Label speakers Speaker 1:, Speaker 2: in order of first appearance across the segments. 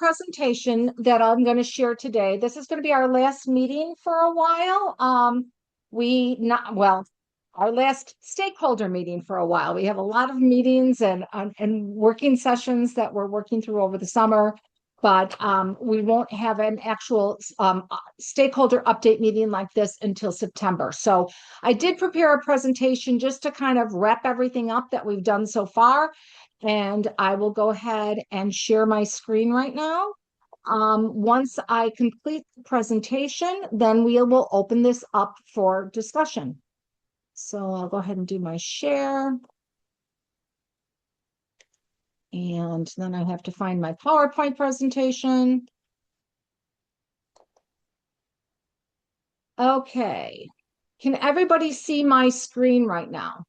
Speaker 1: presentation that I'm going to share today. This is going to be our last meeting for a while. Our last stakeholder meeting for a while. We have a lot of meetings and working sessions that we're working through over the summer, but we won't have an actual stakeholder update meeting like this until September. So I did prepare a presentation just to kind of wrap everything up that we've done so far. And I will go ahead and share my screen right now. Once I complete the presentation, then we will open this up for discussion. So I'll go ahead and do my share. And then I have to find my PowerPoint presentation. Okay. Can everybody see my screen right now?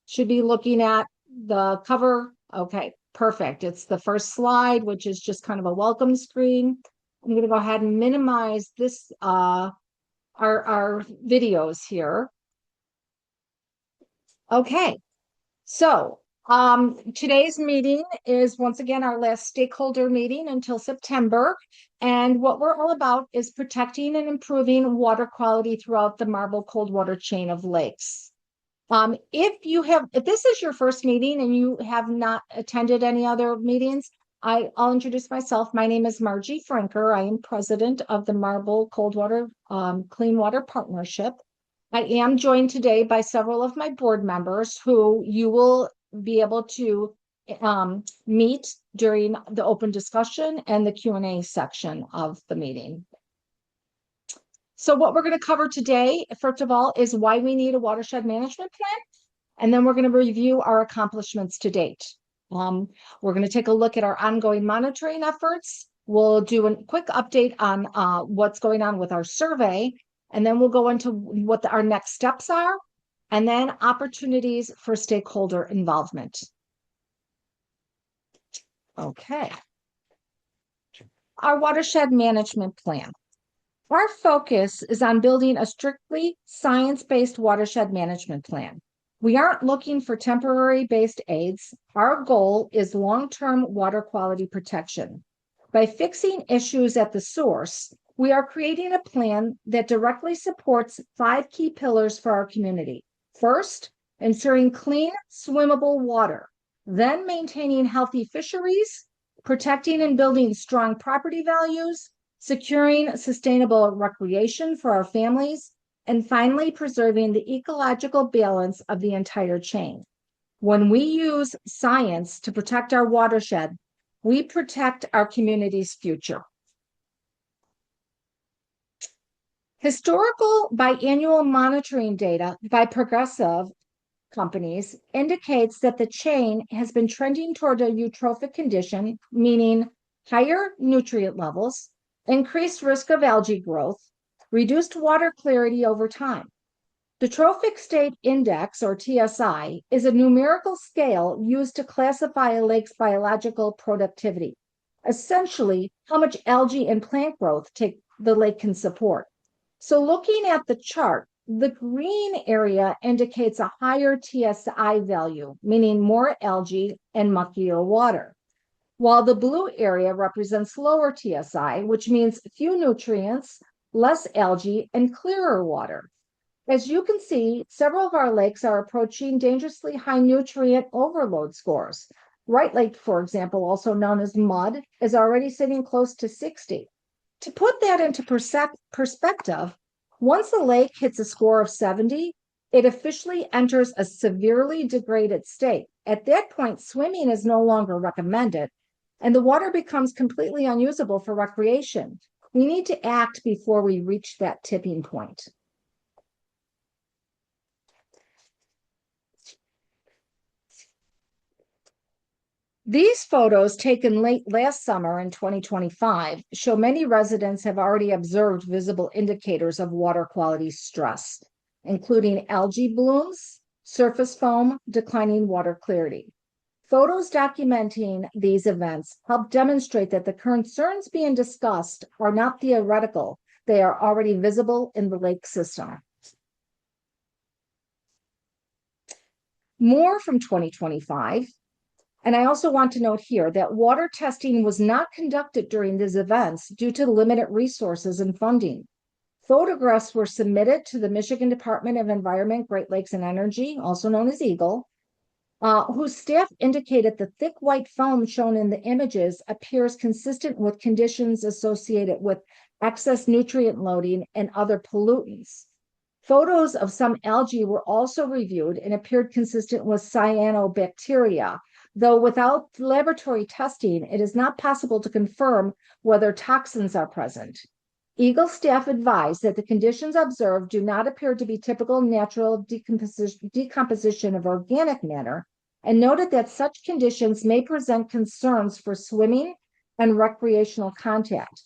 Speaker 1: Should be looking at the cover. Okay, perfect. It's the first slide, which is just kind of a welcome screen. I'm going to go ahead and minimize this, our videos here. Okay, so today's meeting is once again our last stakeholder meeting until September. And what we're all about is protecting and improving water quality throughout the Marble-Coldwater Chain of Lakes. If this is your first meeting and you have not attended any other meetings, I'll introduce myself. My name is Margie Franker. I am president of the Marble-Coldwater Clean Water Partnership. I am joined today by several of my board members who you will be able to meet during the open discussion and the Q&A section of the meeting. So what we're going to cover today, first of all, is why we need a watershed management plan. And then we're going to review our accomplishments to date. We're going to take a look at our ongoing monitoring efforts. We'll do a quick update on what's going on with our survey. And then we'll go into what our next steps are. And then opportunities for stakeholder involvement. Okay. Our watershed management plan. Our focus is on building a strictly science-based watershed management plan. We aren't looking for temporary based aids. Our goal is long-term water quality protection. By fixing issues at the source, we are creating a plan that directly supports 5 key pillars for our community. First, ensuring clean, swimmable water. Then maintaining healthy fisheries, protecting and building strong property values, securing sustainable recreation for our families, and finally preserving the ecological balance of the entire chain. When we use science to protect our watershed, we protect our community's future. Historical biannual monitoring data by progressive companies indicates that the chain has been trending toward a eutrophic condition, meaning higher nutrient levels, increased risk of algae growth, reduced water clarity over time. The Trophic State Index, or TSI, is a numerical scale used to classify a lake's biological productivity, essentially how much algae and plant growth the lake can support. So looking at the chart, the green area indicates a higher TSI value, meaning more algae and muckier water, while the blue area represents lower TSI, which means few nutrients, less algae, and clearer water. As you can see, several of our lakes are approaching dangerously high nutrient overload scores. Wright Lake, for example, also known as Mud, is already sitting close to 60. To put that into perspective, once a lake hits a score of 70, it officially enters a severely degraded state. At that point, swimming is no longer recommended, and the water becomes completely unusable for recreation. We need to act before we reach that tipping point. These photos taken late last summer in 2025 show many residents have already observed visible indicators of water quality stress, including algae blooms, surface foam, declining water clarity. Photos documenting these events help demonstrate that the concerns being discussed are not theoretical. They are already visible in the lake system. More from 2025. And I also want to note here that water testing was not conducted during these events due to limited resources and funding. Photographs were submitted to the Michigan Department of Environment, Great Lakes and Energy, also known as EGLE, whose staff indicated the thick white foam shown in the images appears consistent with conditions associated with excess nutrient loading and other pollutants. Photos of some algae were also reviewed and appeared consistent with cyanobacteria, though without laboratory testing, it is not possible to confirm whether toxins are present. EGLE staff advised that the conditions observed do not appear to be typical natural decomposition of organic matter, and noted that such conditions may present concerns for swimming and recreational contact.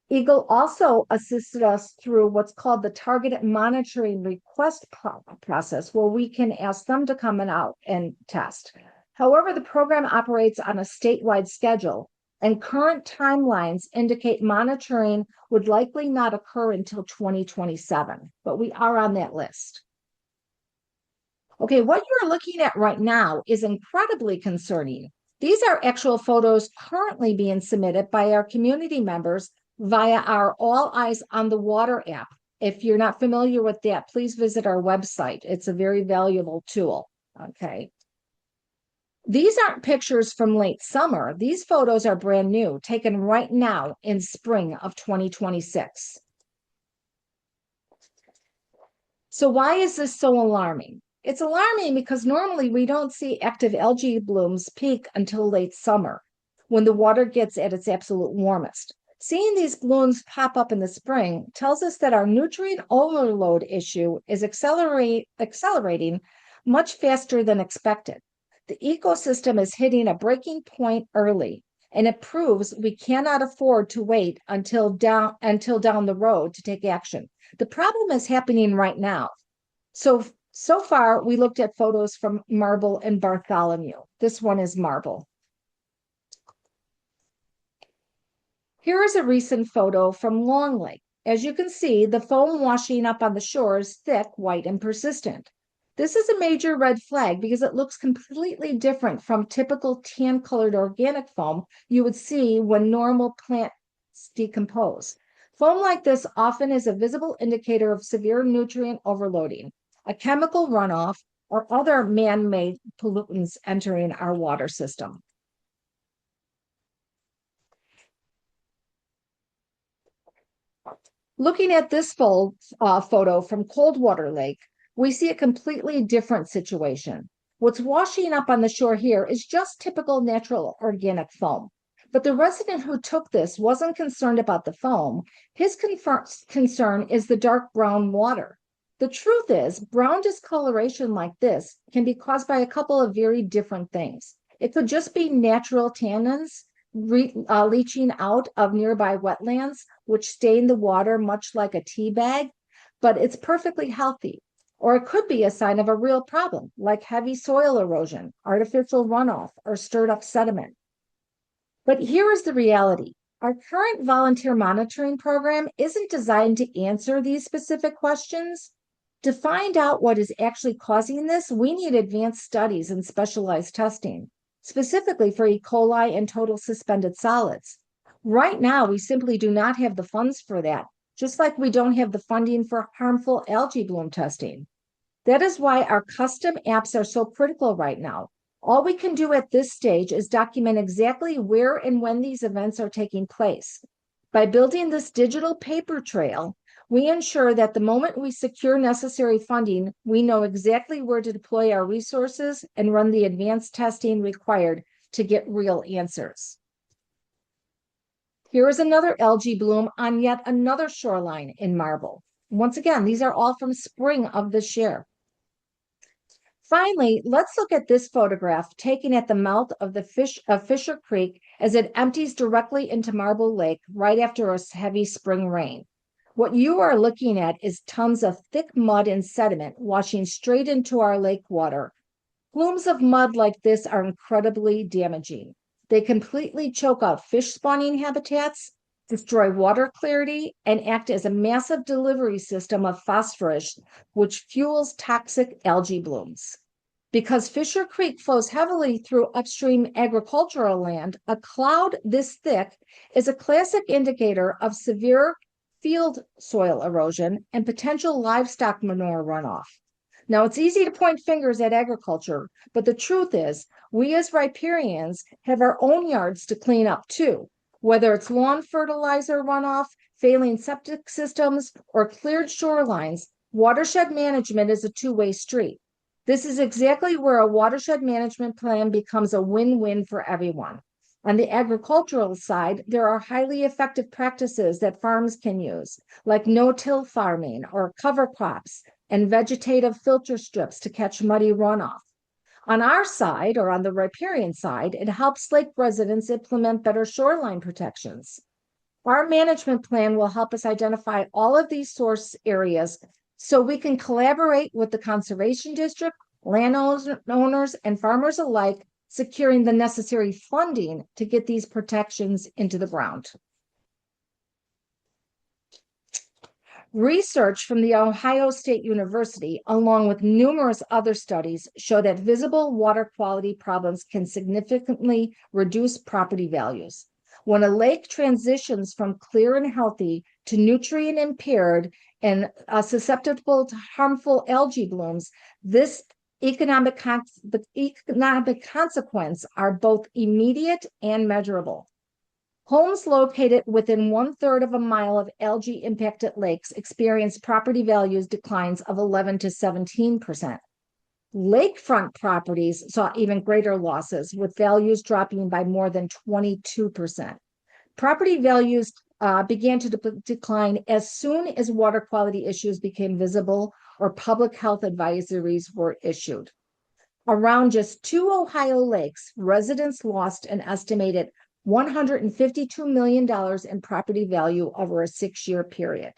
Speaker 1: EGLE also assisted us through what's called the targeted monitoring request process, where we can ask them to come out and test. However, the program operates on a statewide schedule, and current timelines indicate monitoring would likely not occur until 2027, but we are on that list. Okay, what you're looking at right now is incredibly concerning. These are actual photos currently being submitted by our community members via our All Eyes on the Water app. If you're not familiar with that, please visit our website. It's a very valuable tool, okay? These aren't pictures from late summer. These photos are brand new, taken right now in spring of 2026. So why is this so alarming? It's alarming because normally we don't see active algae blooms peak until late summer, when the water gets at its absolute warmest. Seeing these blooms pop up in the spring tells us that our nutrient overload issue is accelerating much faster than expected. The ecosystem is hitting a breaking point early, and it proves we cannot afford to wait until down the road to take action. The problem is happening right now. So far, we looked at photos from Marble and Bartholomew. This one is Marble. Here is a recent photo from Long Lake. As you can see, the foam washing up on the shore is thick, white, and persistent. This is a major red flag because it looks completely different from typical tan-colored organic foam you would see when normal plants decompose. Foam like this often is a visible indicator of severe nutrient overloading, a chemical runoff, or other man-made pollutants entering our water system. Looking at this photo from Coldwater Lake, we see a completely different situation. What's washing up on the shore here is just typical natural organic foam. But the resident who took this wasn't concerned about the foam. His concern is the dark brown water. The truth is, brown discoloration like this can be caused by a couple of very different things. It could just be natural tannins leaching out of nearby wetlands, which stain the water much like a tea bag, but it's perfectly healthy. Or it could be a sign of a real problem, like heavy soil erosion, artificial runoff, or stirred up sediment. But here is the reality. Our current volunteer monitoring program isn't designed to answer these specific questions. To find out what is actually causing this, we need advanced studies and specialized testing, specifically for E. coli and total suspended solids. Right now, we simply do not have the funds for that, just like we don't have the funding for harmful algae bloom testing. That is why our custom apps are so critical right now. All we can do at this stage is document exactly where and when these events are taking place. By building this digital paper trail, we ensure that the moment we secure necessary funding, we know exactly where to deploy our resources and run the advanced testing required to get real answers. Here is another algae bloom on yet another shoreline in Marble. Once again, these are all from spring of this year. Finally, let's look at this photograph taken at the mouth of Fisher Creek as it empties directly into Marble Lake right after a heavy spring rain. What you are looking at is tons of thick mud and sediment washing straight into our lake water. Plumes of mud like this are incredibly damaging. They completely choke out fish spawning habitats, destroy water clarity, and act as a massive delivery system of phosphorus, which fuels toxic algae blooms. Because Fisher Creek flows heavily through upstream agricultural land, a cloud this thick is a classic indicator of severe field soil erosion and potential livestock manure runoff. Now, it's easy to point fingers at agriculture, but the truth is, we as riparians have our own yards to clean up too, whether it's lawn fertilizer runoff, failing septic systems, or cleared shorelines. Watershed management is a two-way street. This is exactly where a watershed management plan becomes a win-win for everyone. On the agricultural side, there are highly effective practices that farms can use, like no-till farming or cover crops and vegetative filter strips to catch muddy runoff. On our side, or on the riparian side, it helps lake residents implement better shoreline protections. Our management plan will help us identify all of these source areas so we can collaborate with the conservation district, landowners, and farmers alike, securing the necessary funding to get these protections into the ground. Research from the Ohio State University, along with numerous other studies, show that visible water quality problems can significantly reduce property values. When a lake transitions from clear and healthy to nutrient impaired and susceptible to harmful algae blooms, this economic consequence are both immediate and measurable. Homes located within 1/3 of a mile of algae impacted lakes experience property values declines of 11 to 17%. Lakefront properties saw even greater losses, with values dropping by more than 22%. Property values began to decline as soon as water quality issues became visible or public health advisories were issued. Around just 2 Ohio lakes, residents lost an estimated $152 million in property value over a 6-year period.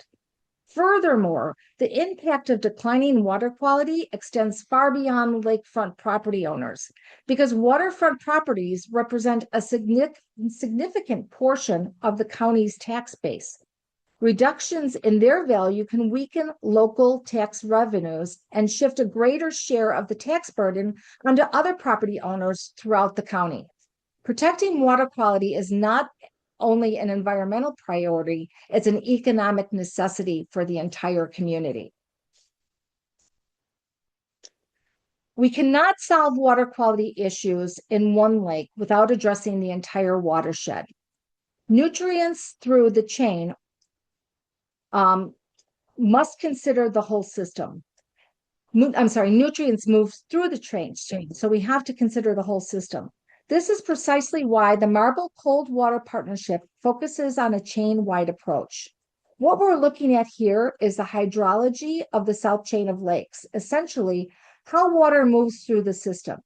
Speaker 1: Furthermore, the impact of declining water quality extends far beyond lakefront property owners, because waterfront properties represent a significant portion of the county's tax base. Reductions in their value can weaken local tax revenues and shift a greater share of the tax burden onto other property owners throughout the county. Protecting water quality is not only an environmental priority, it's an economic necessity for the entire community. We cannot solve water quality issues in one lake without addressing the entire watershed. Nutrients through the chain must consider the whole system. Nutrients move through the chain, so we have to consider the whole system. This is precisely why the Marble-Coldwater Partnership focuses on a chain-wide approach. What we're looking at here is the hydrology of the South Chain of Lakes, essentially how water moves through the system.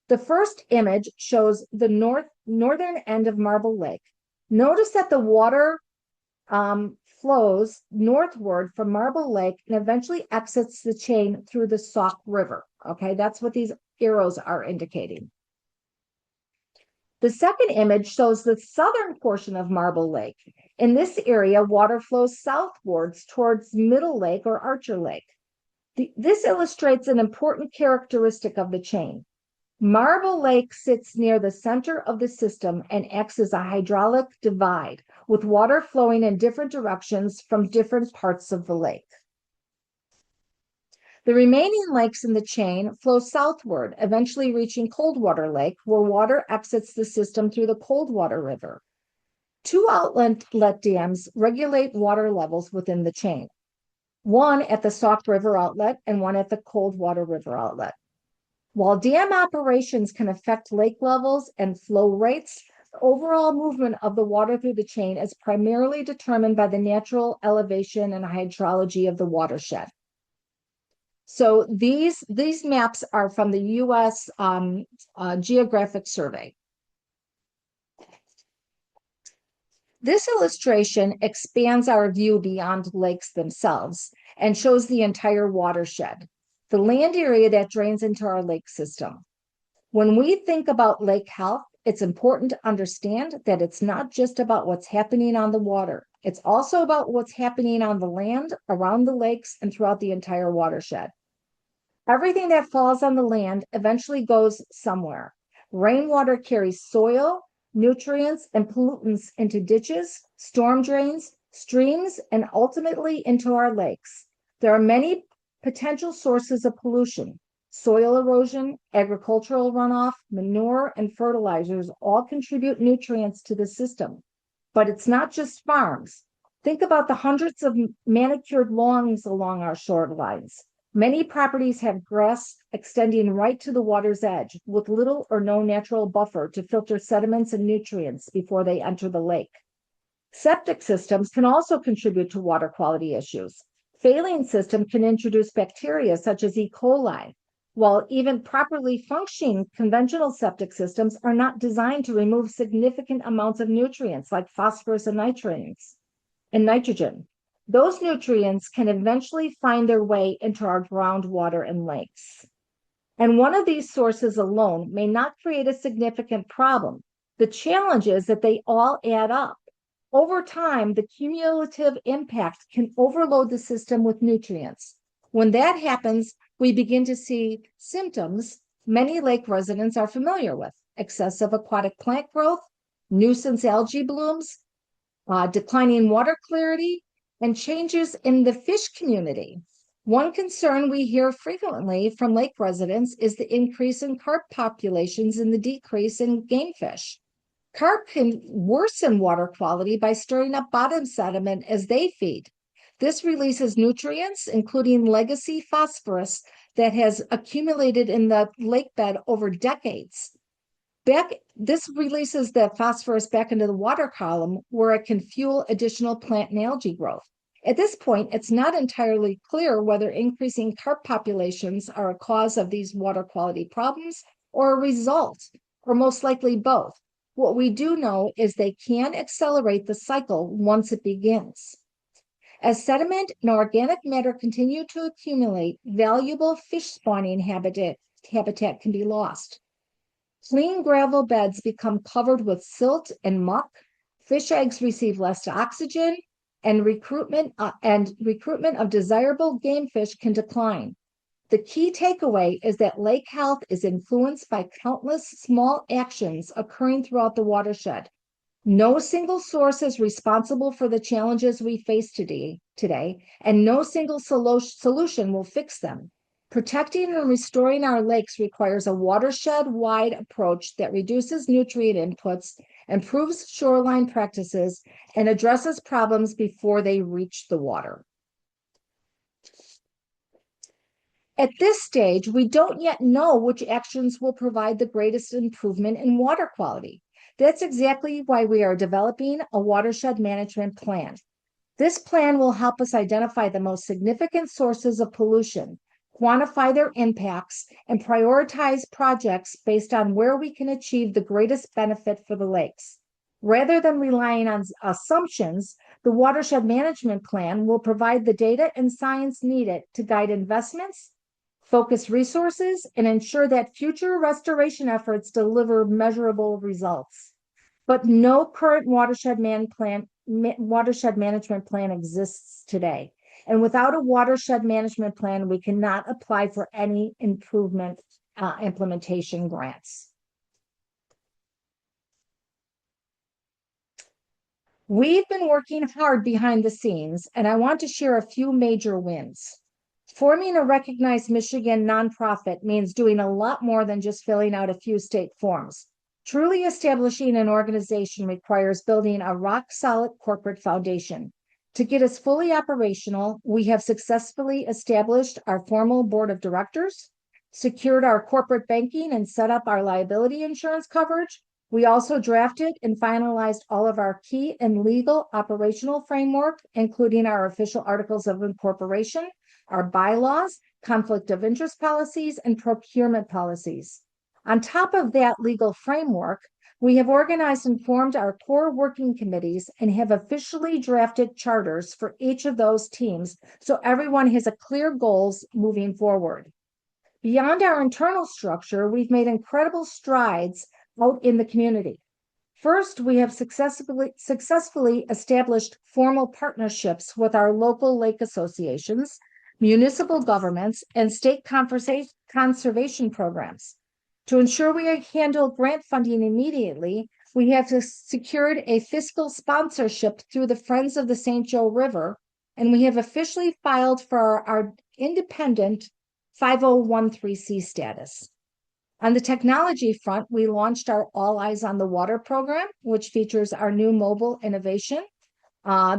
Speaker 1: The first image shows the northern end of Marble Lake. Notice that the water flows northward from Marble Lake and eventually exits the chain through the Sauk River. Okay, that's what these arrows are indicating. The second image shows the southern portion of Marble Lake. In this area, water flows southwards towards Middle Lake or Archer Lake. This illustrates an important characteristic of the chain. Marble Lake sits near the center of the system and acts as a hydraulic divide, with water flowing in different directions from different parts of the lake. The remaining lakes in the chain flow southward, eventually reaching Coldwater Lake, where water exits the system through the Coldwater River. 2 outlet dams regulate water levels within the chain, one at the Sauk River outlet and one at the Coldwater River outlet. While dam operations can affect lake levels and flow rates, the overall movement of the water through the chain is primarily determined by the natural elevation and hydrology of the watershed. So these maps are from the U.S. Geographic Survey. This illustration expands our view beyond lakes themselves and shows the entire watershed, the land area that drains into our lake system. When we think about lake health, it's important to understand that it's not just about what's happening on the water. It's also about what's happening on the land, around the lakes, and throughout the entire watershed. Everything that falls on the land eventually goes somewhere. Rainwater carries soil, nutrients, and pollutants into ditches, storm drains, streams, and ultimately into our lakes. There are many potential sources of pollution. Soil erosion, agricultural runoff, manure, and fertilizers all contribute nutrients to the system. But it's not just farms. Think about the hundreds of manicured lawns along our shorelines. Many properties have grass extending right to the water's edge with little or no natural buffer to filter sediments and nutrients before they enter the lake. Septic systems can also contribute to water quality issues. Failing systems can introduce bacteria such as E. coli, while even properly functioning conventional septic systems are not designed to remove significant amounts of nutrients like phosphorus and nitrogen. Those nutrients can eventually find their way into our groundwater and lakes. And one of these sources alone may not create a significant problem. The challenge is that they all add up. Over time, the cumulative impact can overload the system with nutrients. When that happens, we begin to see symptoms many lake residents are familiar with: excessive aquatic plant growth, nuisance algae blooms, declining water clarity, and changes in the fish community. One concern we hear frequently from lake residents is the increase in carp populations and the decrease in game fish. Carp can worsen water quality by stirring up bottom sediment as they feed. This releases nutrients, including legacy phosphorus that has accumulated in the lake bed over decades. This releases the phosphorus back into the water column where it can fuel additional plant and algae growth. At this point, it's not entirely clear whether increasing carp populations are a cause of these water quality problems or a result, or most likely both. What we do know is they can accelerate the cycle once it begins. As sediment and organic matter continue to accumulate, valuable fish spawning habitat can be lost. Clean gravel beds become covered with silt and muck. Fish eggs receive less oxygen, and recruitment of desirable game fish can decline. The key takeaway is that lake health is influenced by countless small actions occurring throughout the watershed. No single source is responsible for the challenges we face today, and no single solution will fix them. Protecting and restoring our lakes requires a watershed-wide approach that reduces nutrient inputs, improves shoreline practices, and addresses problems before they reach the water. At this stage, we don't yet know which actions will provide the greatest improvement in water quality. That's exactly why we are developing a watershed management plan. This plan will help us identify the most significant sources of pollution, quantify their impacts, and prioritize projects based on where we can achieve the greatest benefit for the lakes. Rather than relying on assumptions, the watershed management plan will provide the data and science needed to guide investments, focus resources, and ensure that future restoration efforts deliver measurable results. But no current watershed management plan exists today. And without a watershed management plan, we cannot apply for any improvement implementation grants. We've been working hard behind the scenes, and I want to share a few major wins. Forming a recognized Michigan nonprofit means doing a lot more than just filling out a few state forms. Truly establishing an organization requires building a rock-solid corporate foundation. To get us fully operational, we have successfully established our formal board of directors, secured our corporate banking, and set up our liability insurance coverage. We also drafted and finalized all of our key and legal operational framework, including our official articles of incorporation, our bylaws, conflict of interest policies, and procurement policies. On top of that legal framework, we have organized and formed our core working committees and have officially drafted charters for each of those teams so everyone has a clear goals moving forward. Beyond our internal structure, we've made incredible strides out in the community. First, we have successfully established formal partnerships with our local lake associations, municipal governments, and state conservation programs. To ensure we handle grant funding immediately, we have secured a fiscal sponsorship through the Friends of the St. Joe River, and we have officially filed for our independent 5013C status. On the technology front, we launched our All Eyes on the Water program, which features our new mobile innovation.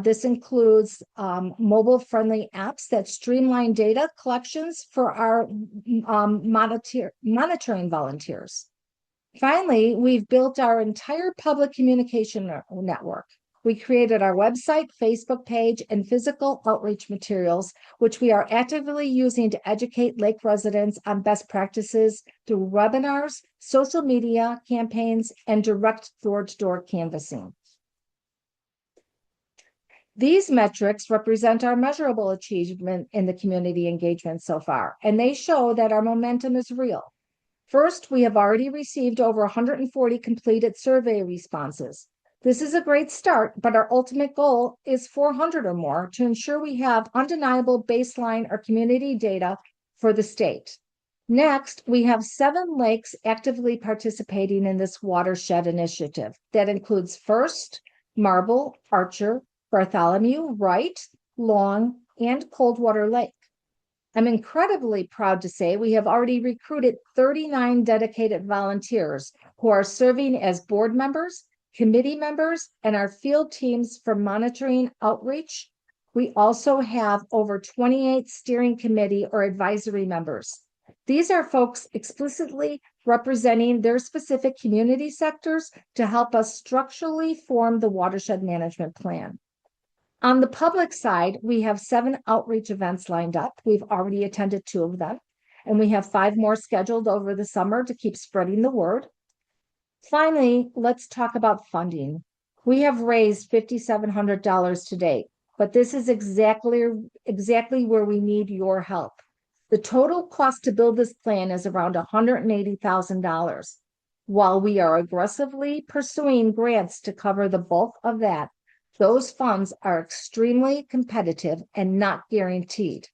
Speaker 1: This includes mobile-friendly apps that streamline data collections for our monitoring volunteers. Finally, we've built our entire public communication network. We created our website, Facebook page, and physical outreach materials, which we are actively using to educate lake residents on best practices through webinars, social media campaigns, and direct door-to-door canvassing. These metrics represent our measurable achievement in the community engagement so far, and they show that our momentum is real. First, we have already received over 140 completed survey responses. This is a great start, but our ultimate goal is 400 or more to ensure we have undeniable baseline or community data for the state. Next, we have 7 lakes actively participating in this watershed initiative. That includes First, Marble, Archer, Bartholomew, Wright, Long, and Coldwater Lake. I'm incredibly proud to say we have already recruited 39 dedicated volunteers who are serving as board members, committee members, and our field teams for monitoring outreach. We also have over 28 steering committee or advisory members. These are folks explicitly representing their specific community sectors to help us structurally form the watershed management plan. On the public side, we have 7 outreach events lined up. We've already attended 2 of them, and we have 5 more scheduled over the summer to keep spreading the word. Finally, let's talk about funding. We have raised $5,700 to date, but this is exactly where we need your help. The total cost to build this plan is around $180,000. While we are aggressively pursuing grants to cover the bulk of that, those funds are extremely competitive and not guaranteed.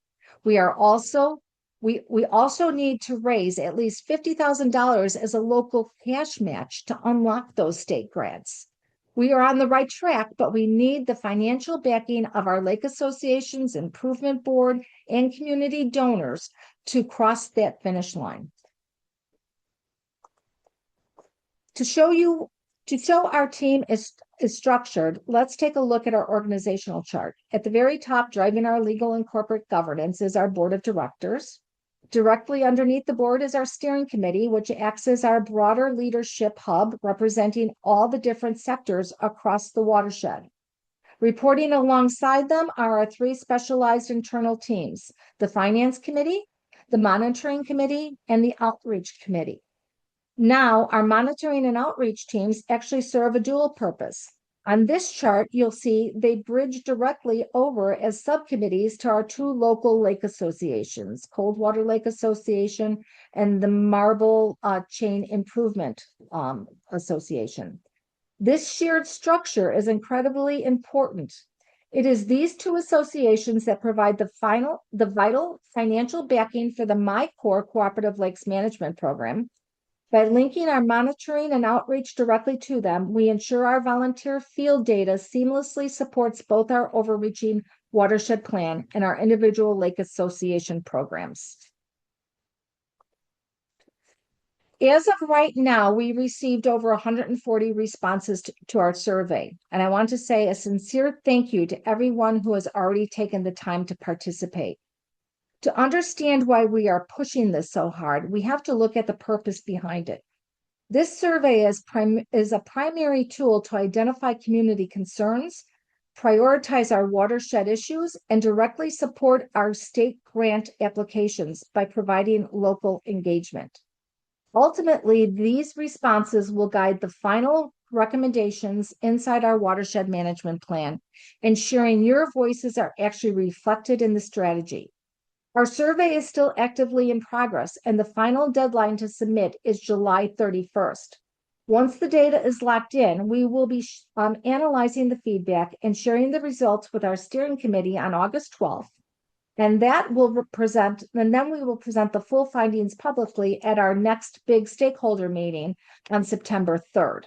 Speaker 1: We also need to raise at least $50,000 as a local cash match to unlock those state grants. We are on the right track, but we need the financial backing of our Lake Association's Improvement Board and community donors to cross that finish line. To show our team is structured, let's take a look at our organizational chart. At the very top, driving our legal and corporate governance, is our board of directors. Directly underneath the board is our steering committee, which acts as our broader leadership hub, representing all the different sectors across the watershed. Reporting alongside them are our 3 specialized internal teams: the finance committee, the monitoring committee, and the outreach committee. Now, our monitoring and outreach teams actually serve a dual purpose. On this chart, you'll see they bridge directly over as subcommittees to our 2 local lake associations, Coldwater Lake Association and the Marble Chain Improvement Association. This shared structure is incredibly important. It is these 2 associations that provide the vital financial backing for the MyCore Cooperative Lakes Management Program. By linking our monitoring and outreach directly to them, we ensure our volunteer field data seamlessly supports both our overreaching watershed plan and our individual lake association programs. As of right now, we received over 140 responses to our survey, and I want to say a sincere thank you to everyone who has already taken the time to participate. To understand why we are pushing this so hard, we have to look at the purpose behind it. This survey is a primary tool to identify community concerns, prioritize our watershed issues, and directly support our state grant applications by providing local engagement. Ultimately, these responses will guide the final recommendations inside our watershed management plan, ensuring your voices are actually reflected in the strategy. Our survey is still actively in progress, and the final deadline to submit is July 31st. Once the data is locked in, we will be analyzing the feedback and sharing the results with our steering committee on August 12th. And that will present, and then we will present the full findings publicly at our next big stakeholder meeting on September 3rd.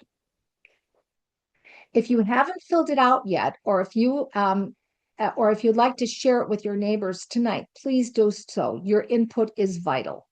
Speaker 1: If you haven't filled it out yet, or if you'd like to share it with your neighbors tonight, please do so. Your input is vital.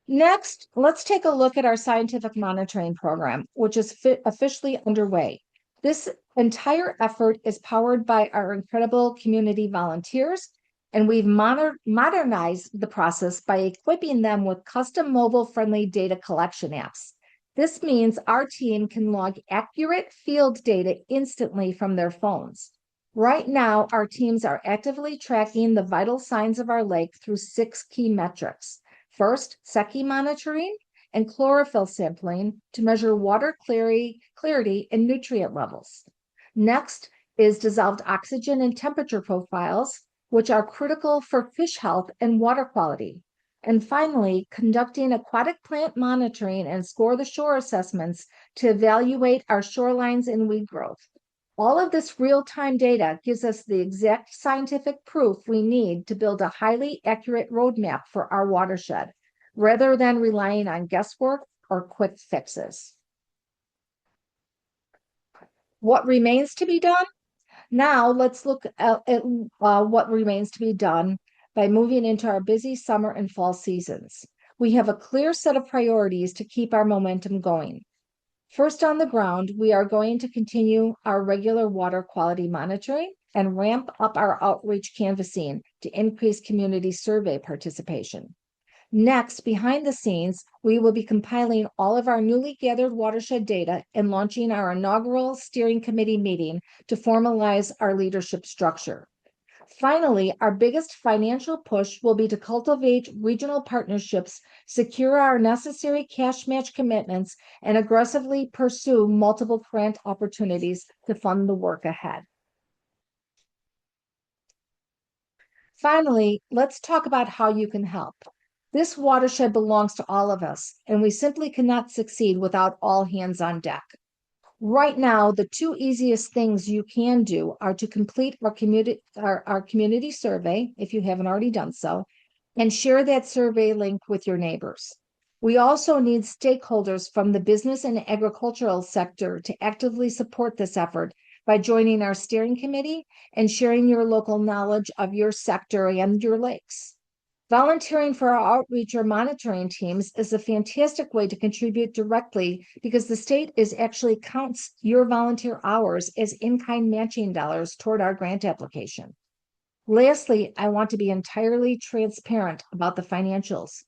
Speaker 1: Next, let's take a look at our scientific monitoring program, which is officially underway. This entire effort is powered by our incredible community volunteers, and we've modernized the process by equipping them with custom mobile-friendly data collection apps. This means our team can log accurate field data instantly from their phones. Right now, our teams are actively tracking the vital signs of our lake through 6 key metrics. First, Secchi monitoring and chlorophyll sampling to measure water clarity and nutrient levels. Next is dissolved oxygen and temperature profiles, which are critical for fish health and water quality. And finally, conducting aquatic plant monitoring and score the shore assessments to evaluate our shorelines and weed growth. All of this real-time data gives us the exact scientific proof we need to build a highly accurate roadmap for our watershed, rather than relying on guesswork or quick fixes. What remains to be done? Now let's look at what remains to be done by moving into our busy summer and fall seasons. We have a clear set of priorities to keep our momentum going. First, on the ground, we are going to continue our regular water quality monitoring and ramp up our outreach canvassing to increase community survey participation. Next, behind the scenes, we will be compiling all of our newly gathered watershed data and launching our inaugural steering committee meeting to formalize our leadership structure. Finally, our biggest financial push will be to cultivate regional partnerships, secure our necessary cash match commitments, and aggressively pursue multiple grant opportunities to fund the work ahead. Finally, let's talk about how you can help. This watershed belongs to all of us, and we simply cannot succeed without all hands on deck. Right now, the 2 easiest things you can do are to complete our community survey, if you haven't already done so, and share that survey link with your neighbors. We also need stakeholders from the business and agricultural sector to actively support this effort by joining our steering committee and sharing your local knowledge of your sector and your lakes. Volunteering for our outreach or monitoring teams is a fantastic way to contribute directly because the state actually counts your volunteer hours as in-kind matching dollars toward our grant application. Lastly, I want to be entirely transparent about the financials.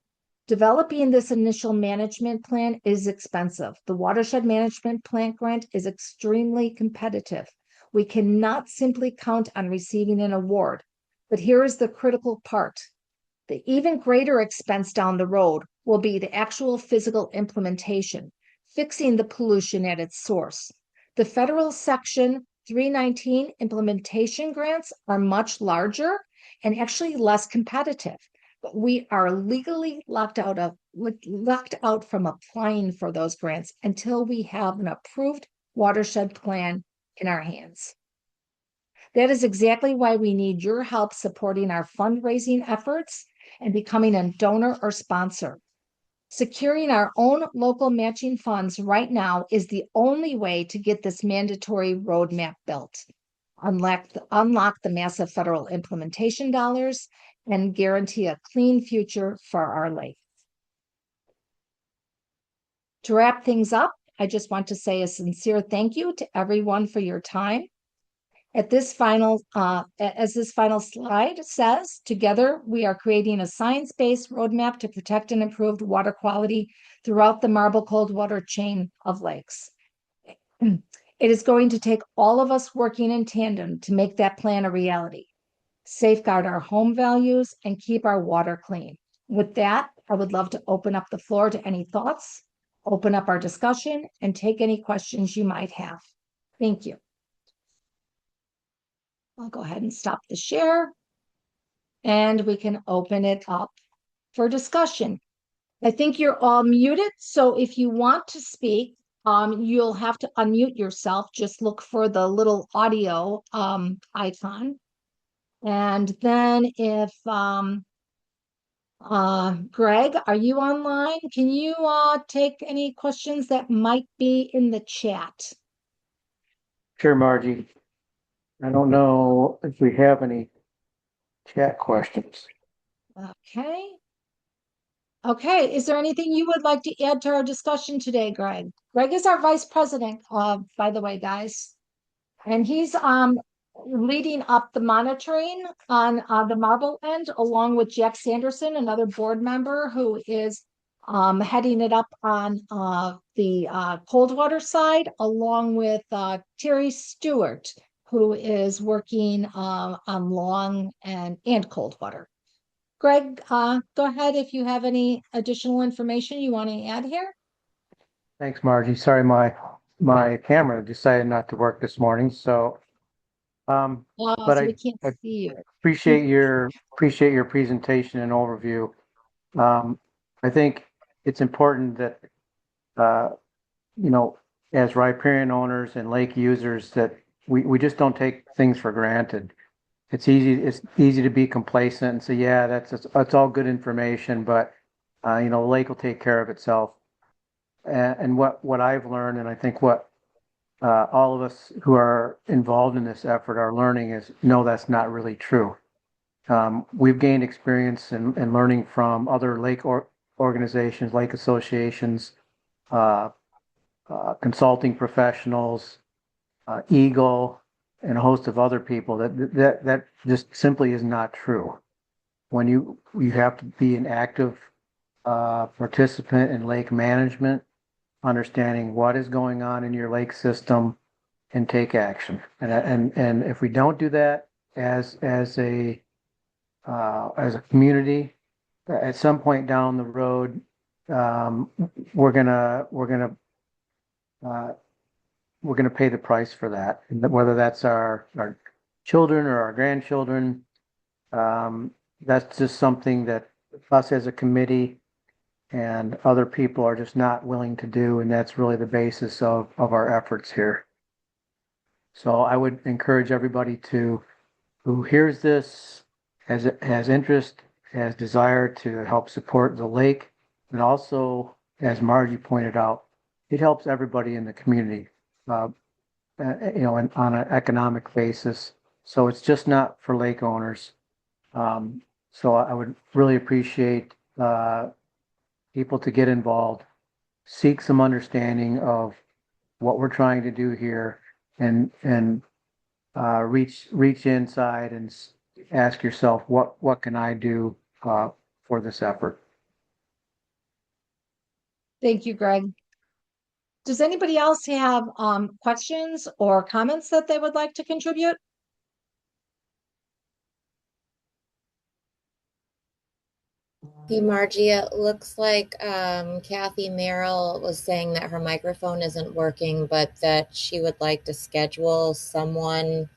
Speaker 1: Developing this initial management plan is expensive. The Watershed Management Plan grant is extremely competitive. We cannot simply count on receiving an award, but here is the critical part. The even greater expense down the road will be the actual physical implementation, fixing the pollution at its source. The federal Section 319 implementation grants are much larger and actually less competitive, but we are legally locked out from applying for those grants until we have an approved watershed plan in our hands. That is exactly why we need your help supporting our fundraising efforts and becoming a donor or sponsor. Securing our own local matching funds right now is the only way to get this mandatory roadmap built, unlock the massive federal implementation dollars, and guarantee a clean future for our lake. To wrap things up, I just want to say a sincere thank you to everyone for your time. As this final slide says, together we are creating a science-based roadmap to protect and improve water quality throughout the Marble-Coldwater Chain of Lakes. It is going to take all of us working in tandem to make that plan a reality, safeguard our home values, and keep our water clean. With that, I would love to open up the floor to any thoughts, open up our discussion, and take any questions you might have. Thank you. I'll go ahead and stop the share and we can open it up for discussion. I think you're all muted, so if you want to speak, You'll have to unmute yourself. Just look for the little audio icon. And then if Greg, are you online? Can you take any questions that might be in the chat?
Speaker 2: Sure, Margie. I don't know if we have any chat questions.
Speaker 1: Okay. Okay. Is there anything you would like to add to our discussion today, Greg? Greg is our vice president, by the way, guys. And he's leading up the monitoring on the Marble end, along with Jack Sanderson, another board member who is heading it up on the Coldwater side, along with Terry Stewart, who is working on Long and Coldwater. Greg, go ahead if you have any additional information you want to add here.
Speaker 2: Thanks, Margie. Sorry, my camera decided not to work this morning. So, but
Speaker 1: So we can't
Speaker 2: I
Speaker 1: see you.
Speaker 2: appreciate your presentation and overview. I think it's important that uh, you know, as riparian owners and lake users, that we just don't take things for granted. It's easy to be complacent and say, yeah, that's all good information, but the lake will take care of itself. And what I've learned, and I think what all of us who are involved in this effort are learning is, no, that's not really true. We've gained experience in learning from other organizations, lake associations, uh, consulting professionals, Eagle, and a host of other people that just simply is not true. When you have to be an active participant in lake management, understanding what is going on in your lake system, and take action. And if we don't do that as a community, at some point down the road, um, we're gonna we're gonna uh, we're gonna pay the price for that. And whether that's our children or our grandchildren, um, that's just something that us as a committee and other people are just not willing to do, and that's really the basis of our efforts here. So I would encourage everybody who hears this, has interest, has desire to help support the lake, and also, as Margie pointed out, it helps everybody in the community, uh, on an economic basis. So it's just not for lake owners. So I would really appreciate people to get involved, seek some understanding of what we're trying to do here, and reach inside and ask yourself, what can I do for this effort?
Speaker 1: Thank you, Greg. Does anybody else have questions or comments that they would like to contribute?
Speaker 3: Hey Margie, it looks like Kathy Merrill was saying that her microphone isn't working, but that she would like to schedule someone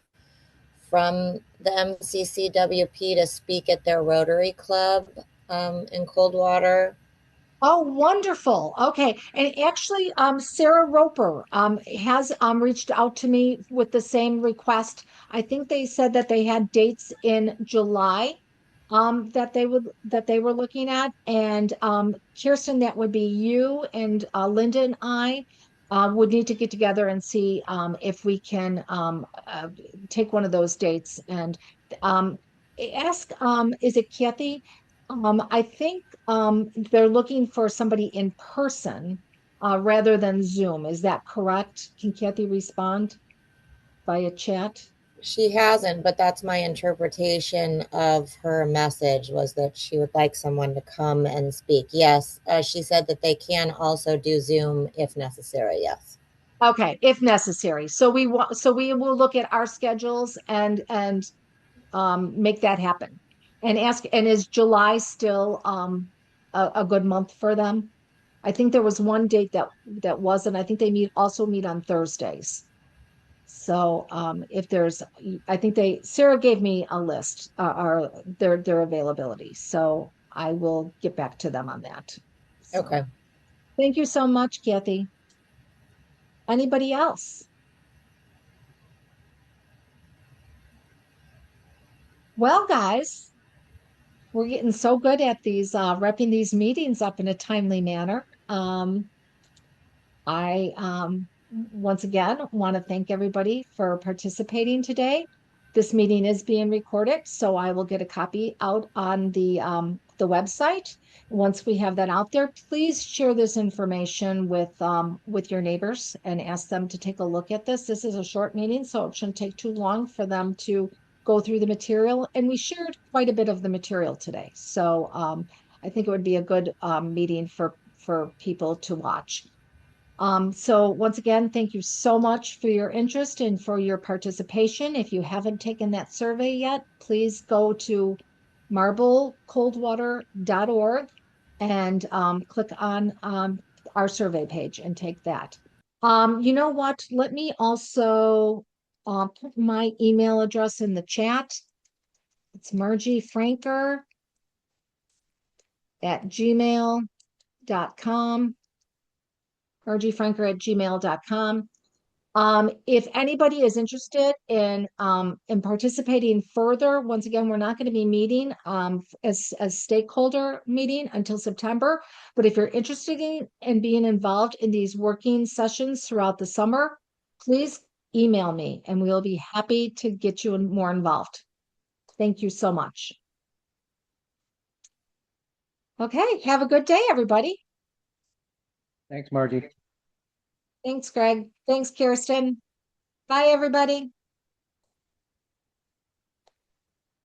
Speaker 3: from the MCCWP to speak at their Rotary Club in Coldwater.
Speaker 1: Oh, wonderful. Okay. And actually, Sarah Roper has reached out to me with the same request. I think they said that they had dates in July that they were looking at. And Kirsten, that would be you and Linda and I would need to get together and see if we can take one of those dates and um ask is it Kathy? I think they're looking for somebody in person rather than Zoom. Is that correct? Can Kathy respond via chat?
Speaker 3: She hasn't, but that's my interpretation of her message was that she would like someone to come and speak. Yes, she said that they can also do Zoom if necessary. Yes.
Speaker 1: Okay, if necessary. So we will look at our schedules and make that happen. And ask, and is July still a good month for them? I think there was one date that wasn't. I think they also meet on Thursdays. So if there's, I think Sarah gave me a list, or their availability. So I will get back to them on that. So
Speaker 3: Okay.
Speaker 1: thank you so much, Kathy. Anybody else? Well, guys, we're getting so good at these wrapping these meetings up in a timely manner. I once again want to thank everybody for participating today. This meeting is being recorded, so I will get a copy out on the website. Once we have that out there, please share this information with your neighbors and ask them to take a look at this. This is a short meeting, so it shouldn't take too long for them to go through the material. And we shared quite a bit of the material today, so I think it would be a good meeting for people to watch. So once again, thank you so much for your interest and for your participation. If you haven't taken that survey yet, please go to marble-coldwater.org and click on our survey page and take that. You know what? Let me also put my email address in the chat. It's margiefranker@gmail.com. margiefranker@gmail.com. If anybody is interested in participating further, once again, we're not going to be meeting as a stakeholder meeting until September. But if you're interested in being involved in these working sessions throughout the summer, please email me and we'll be happy to get you more involved. Thank you so much. Okay, have a good day, everybody.
Speaker 2: Thanks, Margie.
Speaker 1: Thanks, Greg. Thanks, Kirsten. Bye, everybody.